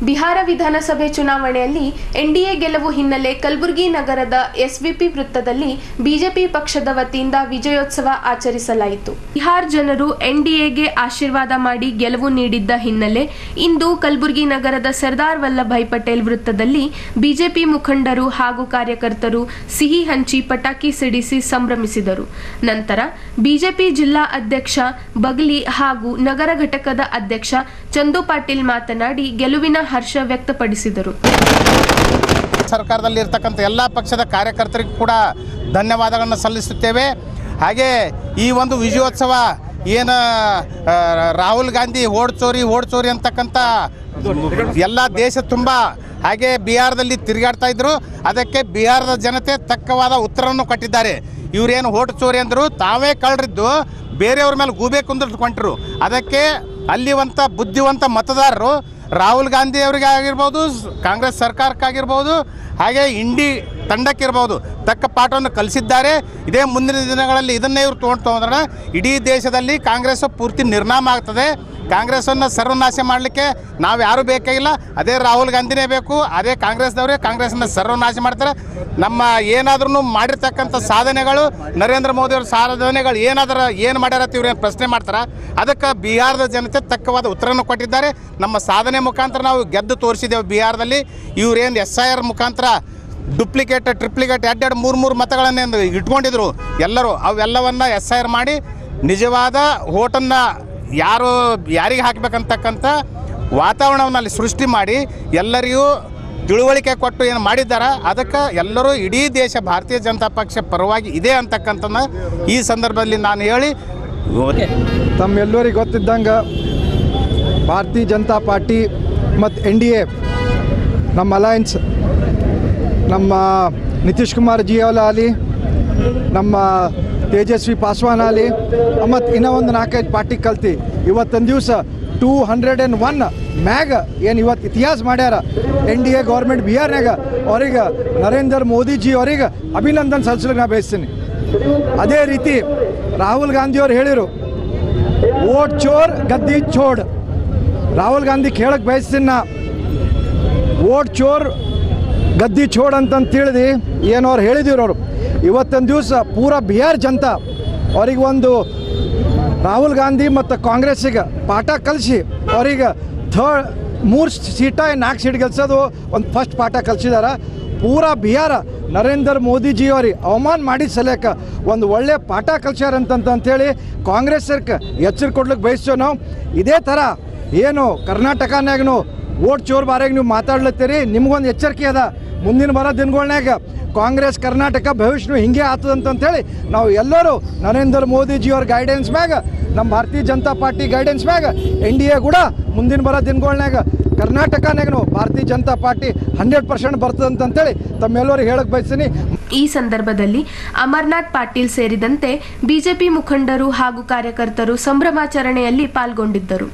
ಬಿಹಾರ ವಿಧಾನಸಭೆ ಚುನಾವಣೆಯಲ್ಲಿ ಎನ್ಡಿಎ ಗೆಲುವು ಹಿನ್ನೆಲೆ ಕಲಬುರಗಿ ನಗರದ ಎಸ್ವಿಪಿ ವೃತ್ತದಲ್ಲಿ ಬಿಜೆಪಿ ಪಕ್ಷದ ವತಿಯಿಂದ ವಿಜಯೋತ್ಸವ ಆಚರಿಸಲಾಯಿತು. ಬಿಹಾರ ಜನರು ಎನ್ಡಿಎಗೆ ಆಶೀರ್ವಾದ ಮಾಡಿ ಗೆಲುವು ನೀಡಿದ್ದ ಹಿನ್ನೆಲೆ ಇಂದು ಕಲಬುರಗಿ ನಗರದ ಸರ್ದಾರ್ ವಲ್ಲಭಾಯ್ ಪಟೇಲ್ ವೃತ್ತದಲ್ಲಿ ಬಿಜೆಪಿ ಮುಖಂಡರು ಹಾಗೂ ಕಾರ್ಯಕರ್ತರು ಸಿಹಿ ಹಂಚಿ ಪಟಾಕಿ ಸಿಡಿಸಿ ಸಂಭ್ರಮಿಸಿದರು. ನಂತರ ಬಿಜೆಪಿ ಜಿಲ್ಲಾ ಅಧ್ಯಕ್ಷ ಬಗಲಿ ಹಾಗೂ ನಗರ ಘಟಕದ ಅಧ್ಯಕ್ಷ ಚಂದು ಪಾಟೀಲ್ ಮಾತನಾಡಿ ಗೆಲುವಿನ ಹರ್ಷ ವ್ಯಕ್ತಪಡಿಸಿದರು. ಸರ್ಕಾರದಲ್ಲಿ ಇರತಕ್ಕಂಥ ಎಲ್ಲ ಪಕ್ಷದ ಕಾರ್ಯಕರ್ತರಿಗೂ ಕೂಡ ಧನ್ಯವಾದಗಳನ್ನು ಸಲ್ಲಿಸುತ್ತೇವೆ. ಹಾಗೆ ಈ ಒಂದು ವಿಜಯೋತ್ಸವ ಏನು ರಾಹುಲ್ ಗಾಂಧಿ ಓಡ್ ಚೋರಿ ಅಂತಕ್ಕಂಥ ಎಲ್ಲ ದೇಶ ತುಂಬ ಹಾಗೆ ಬಿಹಾರದಲ್ಲಿ ತಿರುಗಾಡ್ತಾ ಇದ್ರು. ಅದಕ್ಕೆ ಬಿಹಾರದ ಜನತೆ ತಕ್ಕವಾದ ಉತ್ತರವನ್ನು ಕೊಟ್ಟಿದ್ದಾರೆ. ಇವರೇನು ಓಟ್ ಚೋರಿ ಅಂದರು, ತಾವೇ ಕಳ್ಳರಿದ್ದು ಬೇರೆಯವ್ರ ಮೇಲೆ ಗೂಬೆ ಕುಂದಿಟ್ಕೊಂಡ್ರು. ಅದಕ್ಕೆ ಅಲ್ಲಿವಂಥ ಬುದ್ಧಿವಂತ ಮತದಾರರು ರಾಹುಲ್ ಗಾಂಧಿ ಅವರಿಗೆ ಆಗಿರ್ಬೋದು, ಕಾಂಗ್ರೆಸ್ ಸರ್ಕಾರಕ್ಕಾಗಿರ್ಬೋದು, ಹಾಗೆ ಇಂಡಿ ತಂಡಕ್ಕಿರ್ಬೋದು ತಕ್ಕ ಪಾಠವನ್ನು ಕಲಿಸಿದ್ದಾರೆ. ಇದೇ ಮುಂದಿನ ದಿನಗಳಲ್ಲಿ ಇದನ್ನೇ ಇವರು ತೊಗೊಂಡ್ರೆ ಇಡೀ ದೇಶದಲ್ಲಿ ಕಾಂಗ್ರೆಸ್ ಪೂರ್ತಿ ನಿರ್ನಾಮ ಆಗ್ತದೆ. ಕಾಂಗ್ರೆಸ್ಸನ್ನು ಸರ್ವನಾಶ ಮಾಡಲಿಕ್ಕೆ ನಾವು ಯಾರೂ ಬೇಕಾಗಿಲ್ಲ, ಅದೇ ರಾಹುಲ್ ಗಾಂಧಿನೇ ಬೇಕು. ಅದೇ ಕಾಂಗ್ರೆಸ್ದವರೇ ಕಾಂಗ್ರೆಸ್ಸನ್ನು ಸರ್ವನಾಶ ಮಾಡ್ತಾರೆ. ನಮ್ಮ ಏನಾದ್ರೂ ಮಾಡಿರ್ತಕ್ಕಂಥ ಸಾಧನೆಗಳು, ನರೇಂದ್ರ ಮೋದಿಯವ್ರ ಸಾಧನೆಗಳು ಏನು ಮಾಡ್ಯಾರ ಇವ್ರೇನು ಪ್ರಶ್ನೆ ಮಾಡ್ತಾರೆ. ಅದಕ್ಕೆ ಬಿಹಾರದ ಜನತೆ ತಕ್ಕವಾದ ಉತ್ತರವನ್ನು ಕೊಟ್ಟಿದ್ದಾರೆ. ನಮ್ಮ ಸಾಧನೆ ಮುಖಾಂತರ ನಾವು ಗೆದ್ದು ತೋರಿಸಿದ್ದೇವೆ. ಬಿಹಾರದಲ್ಲಿ ಇವರೇನು SIR ಮುಖಾಂತರ ಡುಪ್ಲಿಕೇಟ್ ಟ್ರಿಪ್ಲಿಕೇಟ್ 2-3 ಮತಗಳನ್ನೇನು ಇಟ್ಕೊಂಡಿದ್ರು ಎಲ್ಲರೂ, ಅವೆಲ್ಲವನ್ನು SIR ಮಾಡಿ ನಿಜವಾದ ಓಟನ್ನು ಯಾರಿಗೆ ಹಾಕಬೇಕಂತಕ್ಕಂಥ ವಾತಾವರಣವನ್ನು ಅಲ್ಲಿ ಸೃಷ್ಟಿ ಮಾಡಿ ಎಲ್ಲರಿಗೂ ತಿಳುವಳಿಕೆ ಕೊಟ್ಟು ಏನು ಮಾಡಿದ್ದಾರೆ. ಅದಕ್ಕೆ ಎಲ್ಲರೂ ಇಡೀ ದೇಶ ಭಾರತೀಯ ಜನತಾ ಪಕ್ಷ ಪರವಾಗಿ ಇದೆ ಅಂತಕ್ಕಂಥದ್ದನ್ನ ಈ ಸಂದರ್ಭದಲ್ಲಿ ನಾನು ಹೇಳಿ, ತಮ್ಮೆಲ್ಲರಿಗೆ ಗೊತ್ತಿದ್ದಂಗೆ ಭಾರತೀಯ ಜನತಾ ಪಾರ್ಟಿ ಮತ್ತು NDA ನಮ್ಮ ಅಲಯನ್ಸ್, ನಮ್ಮ ನಿತೀಶ್ ಕುಮಾರ್ ಜಿ ಆಗಲಿ, ನಮ್ಮ ತೇಜಸ್ವಿ ಪಾಸ್ವಾನ್ ಆಗಲಿ, ಮತ್ತು ಇನ್ನೂ ಒಂದು 4-5 ಪಾರ್ಟಿ ಕಲ್ತಿ ಇವತ್ತೊಂದು ದಿವಸ 201 ಮ್ಯಾಗ ಏನು ಇವತ್ತು ಇತಿಹಾಸ ಮಾಡ್ಯಾರ NDA ಗೌರ್ಮೆಂಟ್ ಬಿಹಾರ್ನಾಗ. ಅವ್ರಿಗೆ ನರೇಂದ್ರ ಮೋದಿಜಿ ಅವ್ರಿಗೆ ಅಭಿನಂದನೆ ಸಲ್ಲಿಸ್ಲಿಕ್ಕೆ ನಾ ಬಯಸ್ತೀನಿ. ಅದೇ ರೀತಿ ರಾಹುಲ್ ಗಾಂಧಿಯವ್ರು ಹೇಳಿರು, ಓಟ್ ಚೋರ್ ಗದ್ದಿ ಚೋಡ್. ರಾಹುಲ್ ಗಾಂಧಿ ಕೇಳಕ್ಕೆ ಬಯಸ್ತೀನಿ ನಾ, ಓಟ್ ಚೋರ್ ಗದ್ದಿ ಚೋಡ್ ಅಂತಂತ ತಿಳಿದು ಏನು ಅವ್ರು ಹೇಳಿದಿರು. ಅವರು ಇವತ್ತೊಂದು ದಿವಸ ಪೂರಾ ಬಿಹಾರ್ ಜನತಾ ಅವ್ರಿಗೆ ಒಂದು ರಾಹುಲ್ ಗಾಂಧಿ ಮತ್ತು ಕಾಂಗ್ರೆಸ್ಸಿಗೆ ಪಾಠ ಕಲಿಸಿ ಅವ್ರಿಗೆ 3 ಸೀಟ 4 ಸೀಟ್ ಗೆಲ್ಸೋದು ಒಂದು ಫಸ್ಟ್ ಪಾಠ ಕಲಿಸಿದಾರೆ. ಪೂರಾ ಬಿಹಾರ ನರೇಂದ್ರ ಮೋದಿಜಿ ಅವ್ರಿಗೆ ಅವಮಾನ ಮಾಡಿದ ಸಲಕ ಒಂದು ಒಳ್ಳೆ ಪಾಠ ಕಲಿಸ್ಯಾರ ಅಂತಂತೇಳಿ ಕಾಂಗ್ರೆಸ್ಸರ್ಗೆ ಎಚ್ಚರಿಕೆ ಕೊಡ್ಲಿಕ್ಕೆ ಬಯಸ್ತೇವೆ ನಾವು. ಇದೇ ಥರ ಏನು ಕರ್ನಾಟಕನಾಗೂ ಓಟ್ ಚೋರ್ ಬಾರಿಗೆ ನೀವು ಮಾತಾಡ್ಲತ್ತೀರಿ, ನಿಮ್ಗೊಂದು ಎಚ್ಚರಿಕೆ ಅದ. ಮುಂದಿನ ಬರೋ ದಿನಗಳ್ನಾಗ ಕಾಂಗ್ರೆಸ್ ಕರ್ನಾಟಕ ಭವಿಷ್ಯ ಹಿಂಗೆ ಆಗ್ತದಂತಂತೇಳಿ ನಾವು ಎಲ್ಲರೂ ನರೇಂದ್ರ ಮೋದಿಜಿಯವ್ರ ಗೈಡೆನ್ಸ್ ಮ್ಯಾಗ, ನಮ್ಮ ಭಾರತೀಯ ಜನತಾ ಪಾರ್ಟಿ ಗೈಡೆನ್ಸ್ ಮ್ಯಾಗ NDA ಕೂಡ ಮುಂದಿನ ಬರೋ ದಿನಗಳ್ನಾಗ ಕರ್ನಾಟಕನಾಗೂ ಭಾರತೀಯ ಜನತಾ ಪಾರ್ಟಿ 100% ಬರ್ತದಂತಂತೇಳಿ ತಮ್ಮೆಲ್ಲರಿಗೆ ಹೇಳಕ್ಕೆ ಬಯಸ್ತೀನಿ. ಈ ಸಂದರ್ಭದಲ್ಲಿ ಅಮರನಾಥ್ ಪಾಟೀಲ್ ಸೇರಿದಂತೆ ಬಿಜೆಪಿ ಮುಖಂಡರು ಹಾಗೂ ಕಾರ್ಯಕರ್ತರು ಸಂಭ್ರಮಾಚರಣೆಯಲ್ಲಿ ಪಾಲ್ಗೊಂಡಿದ್ದರು.